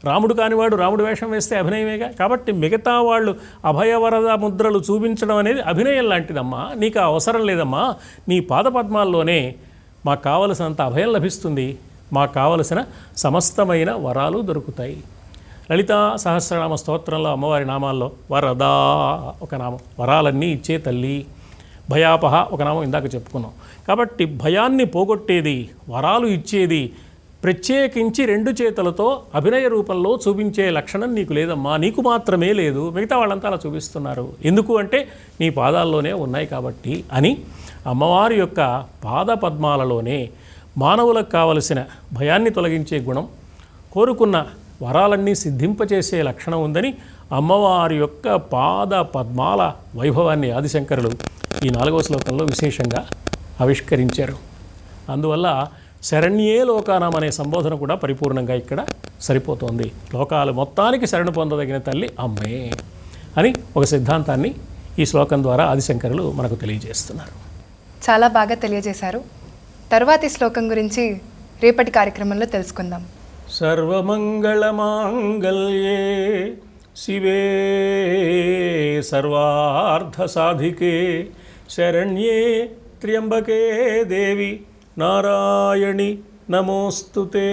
రాముడు కానివాడు రాముడు వేషం వేస్తే అభినయమేగా. కాబట్టి మిగతా వాళ్ళు అభయవరద ముద్రలు చూపించడం అనేది అభినయం లాంటిదమ్మా. నీకు అవసరం లేదమ్మా. నీ పాదపద్మాల్లోనే మాకు కావలసినంత అభయం లభిస్తుంది, మాకు కావలసిన సమస్తమైన వరాలు దొరుకుతాయి. లలితా సహస్రనామ స్తోత్రంలో అమ్మవారి నామాల్లో వరదా ఒక నామం, వరాలన్నీ ఇచ్చే తల్లి. భయాపహ ఒక నామం ఇందాక చెప్పుకున్నాం. కాబట్టి భయాన్ని పోగొట్టేది, వరాలు ఇచ్చేది, ప్రత్యేకించి 2 చేతులతో అభినయ రూపంలో చూపించే లక్షణం నీకు లేదమ్మా. నీకు మాత్రమే లేదు, మిగతా వాళ్ళంతా అలా చూపిస్తున్నారు. ఎందుకు అంటే నీ పాదాల్లోనే ఉన్నాయి కాబట్టి అని అమ్మవారి యొక్క పాద పద్మాలలోనే మానవులకు కావలసిన భయాన్ని తొలగించే గుణం, కోరుకున్న వరాలన్నీ సిద్ధింపచేసే లక్షణం ఉందని అమ్మవారి యొక్క పాద పద్మాల వైభవాన్ని ఆదిశంకరులు ఈ 4వ శ్లోకంలో విశేషంగా ఆవిష్కరించారు. అందువల్ల శరణ్యే లోకానాం అనే సంబోధన కూడా పరిపూర్ణంగా ఇక్కడ సరిపోతోంది. లోకాలు మొత్తానికి శరణు పొందదగిన తల్లి అమ్మే అని ఒక సిద్ధాంతాన్ని ఈ శ్లోకం ద్వారా ఆదిశంకరులు మనకు తెలియజేస్తున్నారు. చాలా బాగా తెలియజేశారు. తర్వాతి శ్లోకం గురించి రేపటి కార్యక్రమంలో తెలుసుకుందాం. సర్వమంగళమాంగళ్యే శివే సర్వార్థ సాధికే శరణ్యే త్ర్యంబకే దేవి నారాయణి నమోస్తుతే.